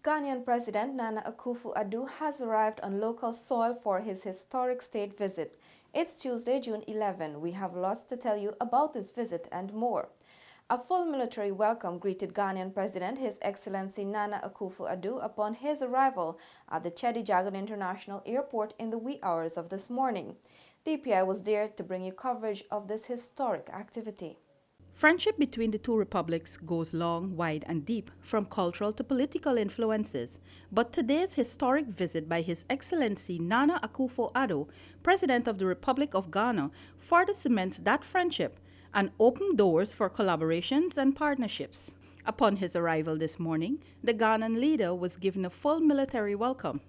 Ghanaian President Nana Akufo-Addo has arrived on local soil for his historic state visit. It's Tuesday, June 11. We have lots to tell you about this visit and more. A full military welcome greeted Ghanaian President His Excellency Nana Akufo-Addo upon his arrival at the Chedi Jagan International Airport in the wee hours of this morning. DPI was there to bring you coverage of this historic activity. Friendship between the two republics goes long, wide, and deep, from cultural to political influences. But today's historic visit by His Excellency Nana Akufo-Addo, President of the Republic of Ghana, further cements that friendship and opens doors for collaborations and partnerships. Upon his arrival this morning, the Ghanaian leader was given a full military welcome.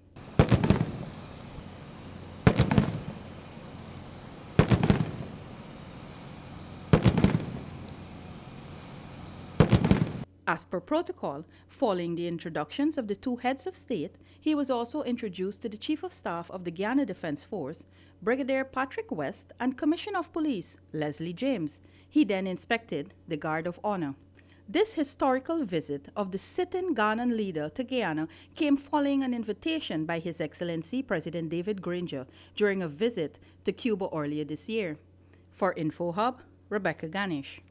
As per protocol, following the introductions of the two heads of state, he was also introduced to the Chief of Staff of the Guyana Defense Force, Brigadier Patrick West, and Commissioner of Police, Leslie James. He then inspected the Guard of Honor. This historical visit of the sitting Ghanaian leader to Guyana came following an invitation by His Excellency President David Granger during a visit to Cuba earlier this year. For InfoHub, Rebecca Ganesh.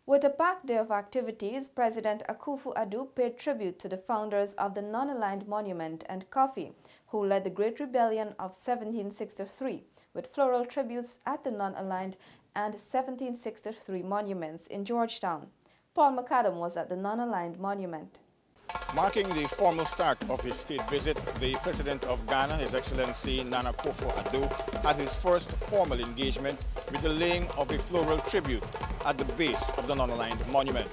With a packed day of activities, President Akufo-Addo paid tribute to the founders of the Non-Aligned Monument and Coffee, who led the Great Rebellion of 1763, with floral tributes at the Non-Aligned and 1763 monuments in Georgetown. Paul McAdam was at the Non-Aligned Monument. Marking the formal start of his state visit, the President of Ghana, His Excellency Nana Akufo-Addo, had his first formal engagement with the laying of a floral tribute at the base of the Non-Aligned Monument.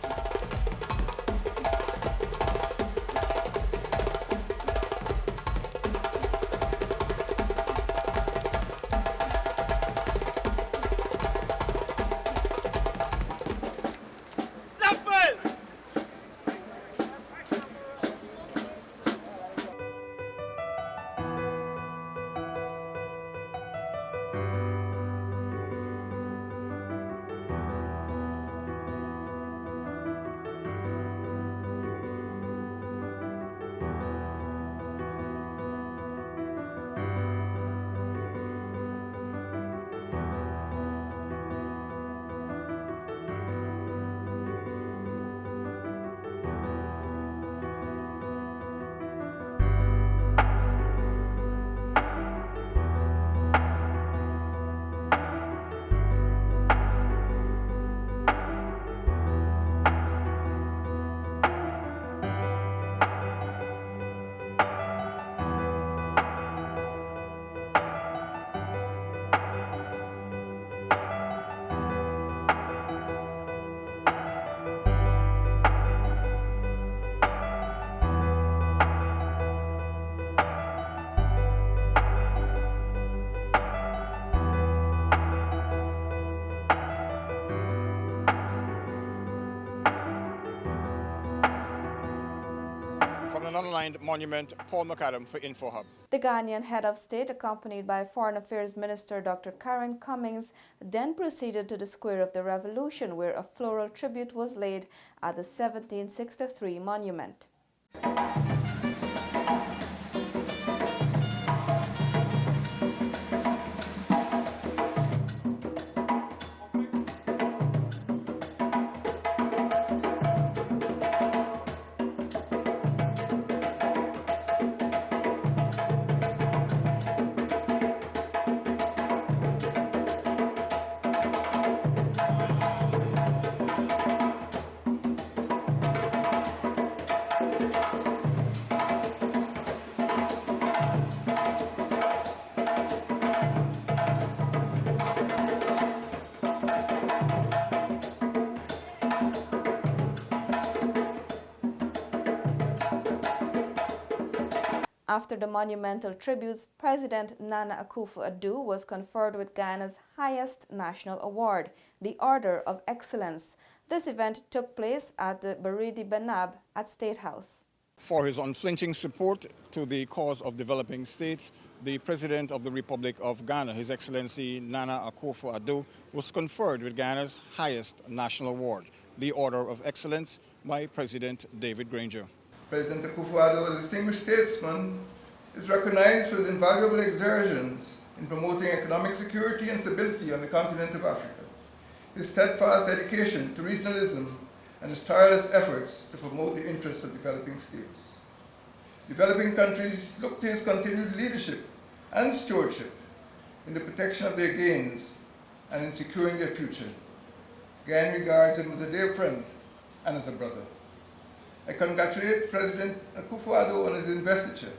From the Non-Aligned Monument, Paul McAdam for InfoHub. The Ghanaian head of state, accompanied by Foreign Affairs Minister Dr. Karen Cummings, then proceeded to the Square of the Revolution, where a floral tribute was laid at the 1763 monument. After the monumental tributes, President Nana Akufo-Addo was conferred with Ghana's highest national award, the Order of Excellence. This event took place at the Baridi Banab at State House. For his unflinching support to the cause of developing states, the President of the Republic of Ghana, His Excellency Nana Akufo-Addo, was conferred with Ghana's highest national award, the Order of Excellence, by President David Granger. President Akufo-Addo, a distinguished statesman, is recognized for his invaluable exertions in promoting economic security and stability on the continent of Africa. His steadfast dedication to regionalism and his tireless efforts to promote the interests of developing states. Developing countries look to his continued leadership and stewardship in the protection of their gains and in securing their future. Guyana regards him as a dear friend and as a brother. I congratulate President Akufo-Addo on his investiture.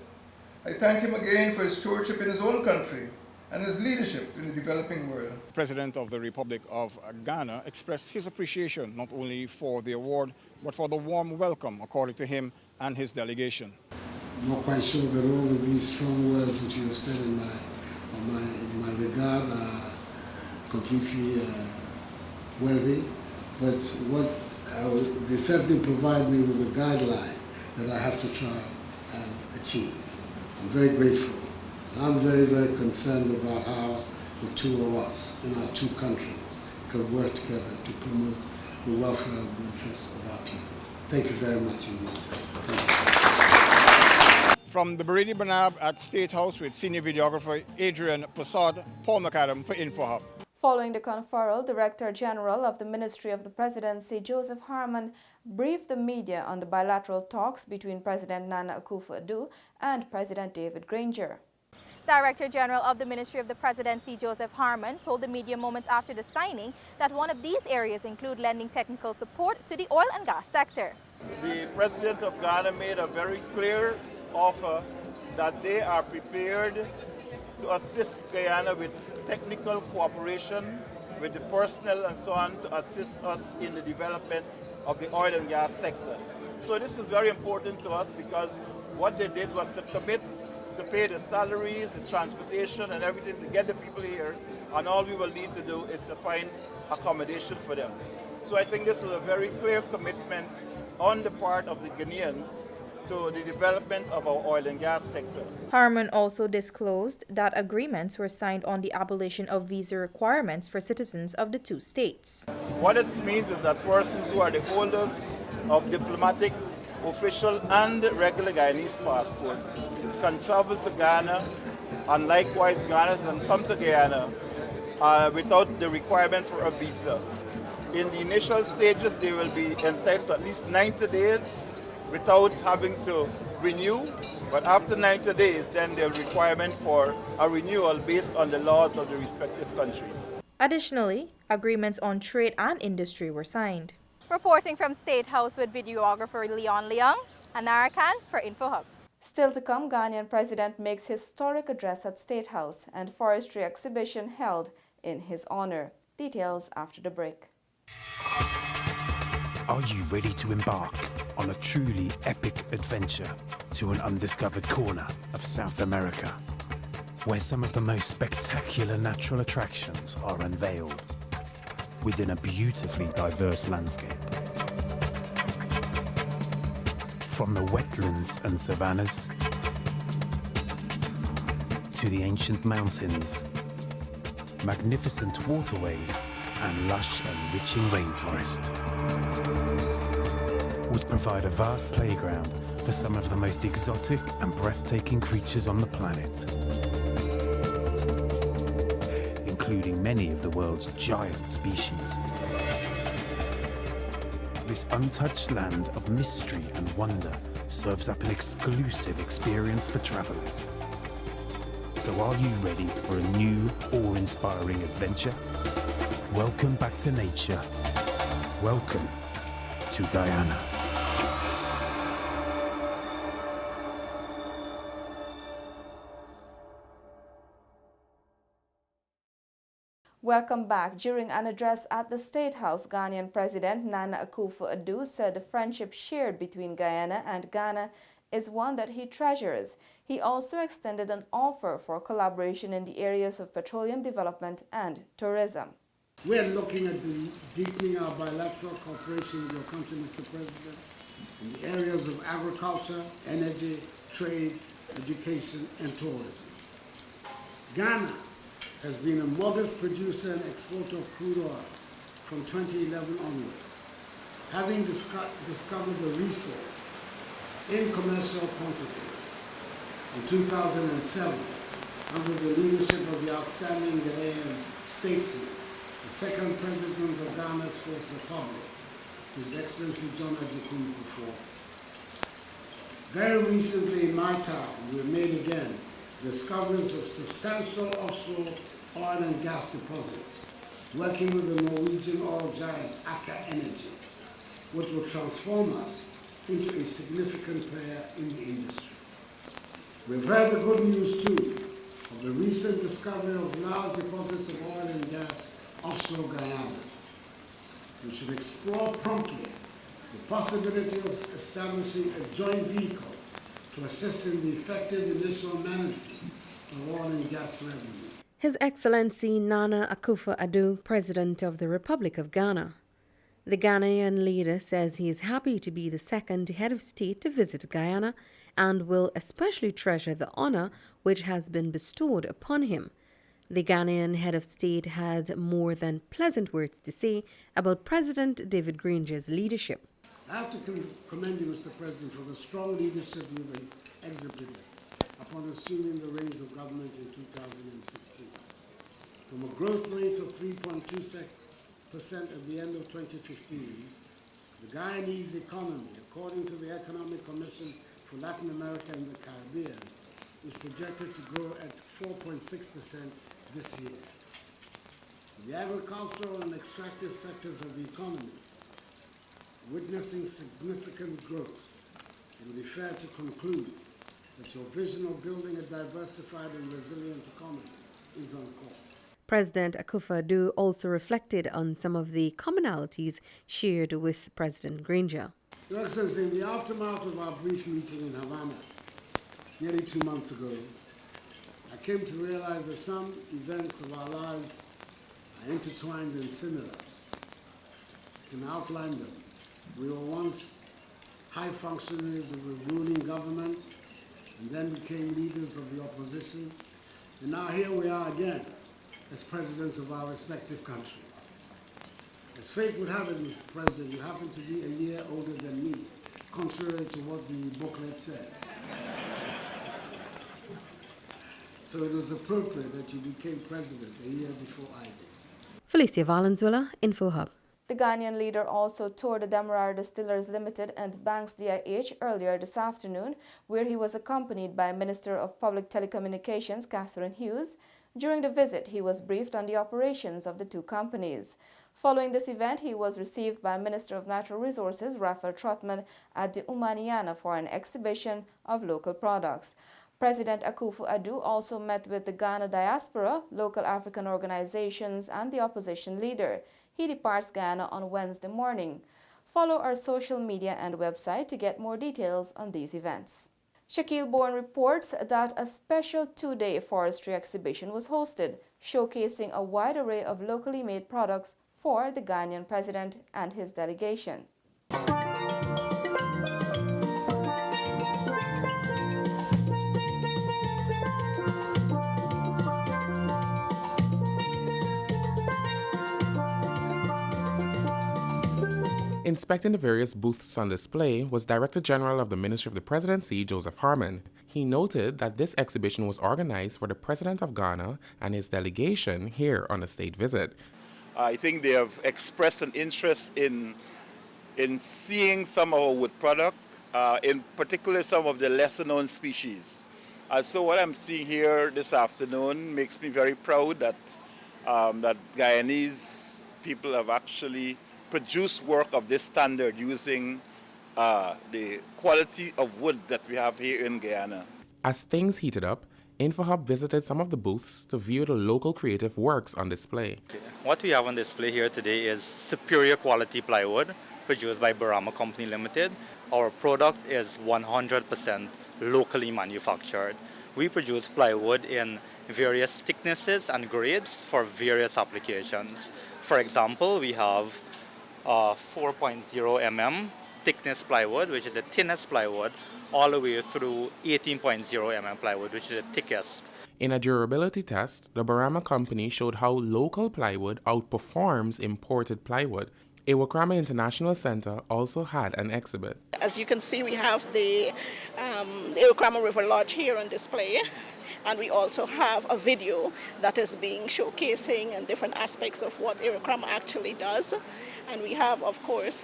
I thank him again for his stewardship in his own country and his leadership in the developing world. The President of the Republic of Ghana expressed his appreciation not only for the award, but for the warm welcome according to him and his delegation. I'm not quite sure that all of these strong words that you have said in my regard are completely worthy, but they certainly provide me with a guideline that I have to try and achieve. I'm very grateful. I'm very, very concerned about how the two of us in our two countries can work together to promote the welfare of the interests of our people. Thank you very much indeed, sir. Thank you. From the Baridi Banab at State House with senior videographer Adrian Passad, Paul McAdam for InfoHub. Following the conferral, Director General of the Ministry of the Presidency, Joseph Harmon, briefed the media on the bilateral talks between President Nana Akufo-Addo and President David Granger. Director General of the Ministry of the Presidency, Joseph Harmon, told the media moments after the signing that one of these areas include lending technical support to the oil and gas sector. The President of Ghana made a very clear offer that they are prepared to assist Guyana with technical cooperation, with the personnel and so on, to assist us in the development of the oil and gas sector. So this is very important to us because what they did was to commit to pay the salaries, the transportation and everything to get the people here, and all we will need to do is to find accommodation for them. So I think this was a very clear commitment on the part of the Ghanaians to the development of our oil and gas sector. Harmon also disclosed that agreements were signed on the abolition of visa requirements for citizens of the two states. What it means is that persons who are the holders of diplomatic, official and regular Guyanese passport can travel to Ghana, and likewise Ghana can come to Guyana without the requirement for a visa. In the initial stages, they will be entitled to at least 90 days without having to renew, but after 90 days, then there's a requirement for a renewal based on the laws of the respective countries. Additionally, agreements on trade and industry were signed. Reporting from State House with videographer Leon Leong, Anara Khan for InfoHub. Still to come, Ghanaian President makes historic address at State House and forestry exhibition held in his honor. Details after the break. Are you ready to embark on a truly epic adventure to an undiscovered corner of South America, where some of the most spectacular natural attractions are unveiled within a beautifully diverse landscape? From the wetlands and savannas to the ancient mountains, magnificent waterways and lush enriching rainforest would provide a vast playground for some of the most exotic and breathtaking creatures on the planet, including many of the world's giant species. This untouched land of mystery and wonder serves up an exclusive experience for travelers. So are you ready for a new, awe-inspiring adventure? Welcome back to nature. Welcome to Guyana. Welcome back. During an address at the State House, Ghanaian President Nana Akufo-Addo said the friendship shared between Guyana and Ghana is one that he treasures. He also extended an offer for collaboration in the areas of petroleum development and tourism. We are looking at deepening our bilateral cooperation with your country, Mr. President, in the areas of agriculture, energy, trade, education, and tourism. Ghana has been a modest producer and exporter of crude oil from 2011 onwards, having discovered the resource in commercial quantities. In 2007, under the leadership of the outstanding Ghanaian statesman, the second president of Ghana's Fourth Republic, His Excellency John Ajikun Kufuor. Very recently in my town, we made again discoveries of substantial offshore oil and gas deposits, working with the Norwegian oil giant Aker Energy, which will transform us into a significant player in the industry. We've heard the good news too of the recent discovery of large deposits of oil and gas offshore Guyana. We should explore promptly the possibility of establishing a joint vehicle to assist in the effective initial management of oil and gas revenue. His Excellency Nana Akufo-Addo, President of the Republic of Ghana. The Ghanaian leader says he is happy to be the second head of state to visit Guyana and will especially treasure the honor which has been bestowed upon him. The Ghanaian head of state had more than pleasant words to say about President David Granger's leadership. I have to commend you, Mr. President, for the strong leadership you've exhibited upon assuming the reins of government in 2016. From a growth rate of 3.2% at the end of 2015, the Guyanese economy, according to the Economic Commission for Latin America and the Caribbean, is projected to grow at 4.6% this year. The agricultural and extractive sectors of the economy witnessing significant growth, it would be fair to conclude that your vision of building a diversified and resilient economy is on course. President Akufo-Addo also reflected on some of the commonalities shared with President Granger. Your Excellency, in the aftermath of our brief meeting in Havana nearly 2 months ago, I came to realize that some events of our lives are intertwined and similar. I can outline them. We were once high functionaries of a ruling government and then became leaders of the opposition. And now here we are again as presidents of our respective countries. As fate would have it, Mr. President, you happen to be a year older than me, contrary to what the booklet says. So it was appropriate that you became president a year before I did. Felicia Valenzuela, InfoHub. The Ghanaian leader also toured the Demerara Distillers Limited and Banks DIH earlier this afternoon, where he was accompanied by Minister of Public Telecommunications Catherine Hughes. During the visit, he was briefed on the operations of the two companies. Following this event, he was received by Minister of Natural Resources Raphael Trotman at the Umaniana for an exhibition of local products. President Akufo-Addo also met with the Ghana diaspora, local African organizations, and the opposition leader. He departs Ghana on Wednesday morning. Follow our social media and website to get more details on these events. Shaquille Bourne reports that a special 2-day forestry exhibition was hosted, showcasing a wide array of locally made products for the Ghanaian president and his delegation. Inspecting the various booths on display was Director General of the Ministry of the Presidency, Joseph Harmon. He noted that this exhibition was organized for the President of Ghana and his delegation here on a state visit. I think they have expressed an interest in seeing some of our wood product, in particular some of the lesser known species. So what I'm seeing here this afternoon makes me very proud that Guyanese people have actually produce work of this standard using the quality of wood that we have here in Guyana. As things heated up, InfoHub visited some of the booths to view the local creative works on display. What we have on display here today is superior quality plywood produced by Barama Company Limited. Our product is 100% locally manufactured. We produce plywood in various thicknesses and grades for various applications. For example, we have 4.0 mm thickness plywood, which is the thinnest plywood, all the way through 18.0 mm plywood, which is the thickest. In a durability test, the Barama company showed how local plywood outperforms imported plywood. Iwakrama International Center also had an exhibit. As you can see, we have the Iwakrama River Lodge here on display, and we also have a video that is being showcasing and different aspects of what Iwakrama actually does. And we have, of course,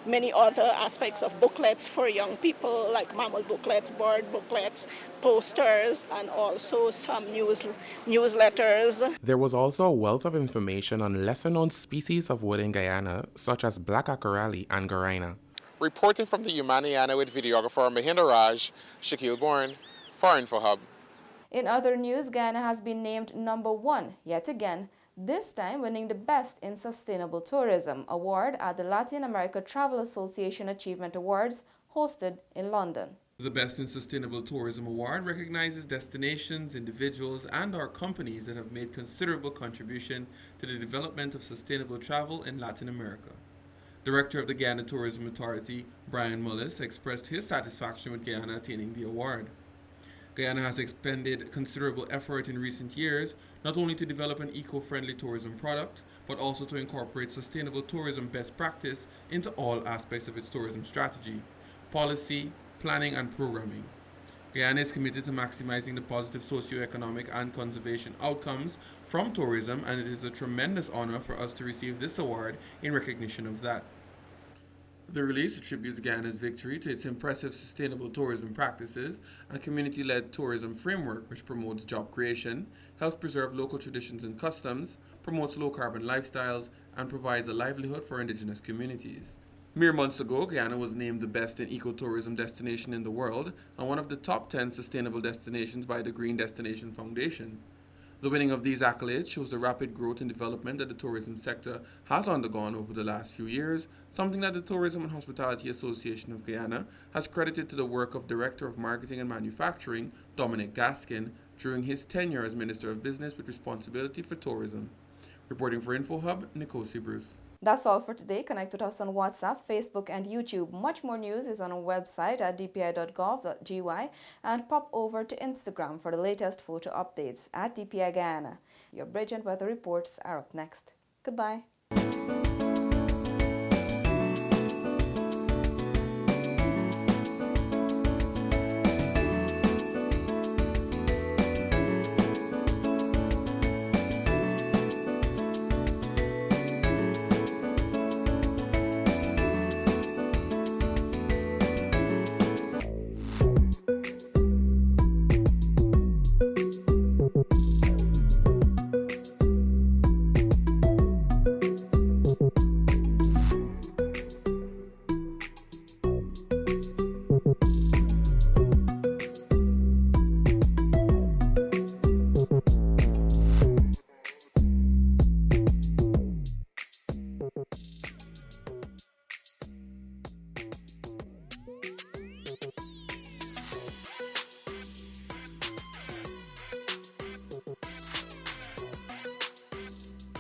many other aspects of booklets for young people, like mammal booklets, bird booklets, posters, and also some newsletters. There was also a wealth of information on lesser-known species of wood in Guyana, such as black acarali and Guyana. Reporting from the Humaniana with videographer Mahinda Raj, Shaquille Bourne, for InfoHub. In other news, Guyana has been named #1 yet again, this time winning the Best in Sustainable Tourism award at the Latin America Travel Association Achievement Awards hosted in London. The Best in Sustainable Tourism Award recognizes destinations, individuals, and/or companies that have made considerable contribution to the development of sustainable travel in Latin America. Director of the Guyana Tourism Authority, Brian Mullis, expressed his satisfaction with Guyana attaining the award. Guyana has expended considerable effort in recent years, not only to develop an eco-friendly tourism product, but also to incorporate sustainable tourism best practice into all aspects of its tourism strategy, policy, planning, and programming. Guyana is committed to maximizing the positive socio-economic and conservation outcomes from tourism, and it is a tremendous honor for us to receive this award in recognition of that. The release attributes Guyana's victory to its impressive sustainable tourism practices and community-led tourism framework, which promotes job creation, helps preserve local traditions and customs, promotes low-carbon lifestyles, and provides a livelihood for indigenous communities. Mere months ago, Guyana was named the best in ecotourism destination in the world and one of the top 10 sustainable destinations by the Green Destination Foundation. The winning of these accolades shows the rapid growth and development that the tourism sector has undergone over the last few years, something that the Tourism and Hospitality Association of Guyana has credited to the work of Director of Marketing and Manufacturing, Dominic Gaskin, during his tenure as Minister of Business with responsibility for tourism. Reporting for InfoHub, Nikosi Bruce. That's all for today. Connect with us on WhatsApp, Facebook, and YouTube. Much more news is on our website at dpi.gov.gy, and pop over to Instagram for the latest photo updates at DPI Guyana. Your Bridge and Weather reports are up next. Goodbye.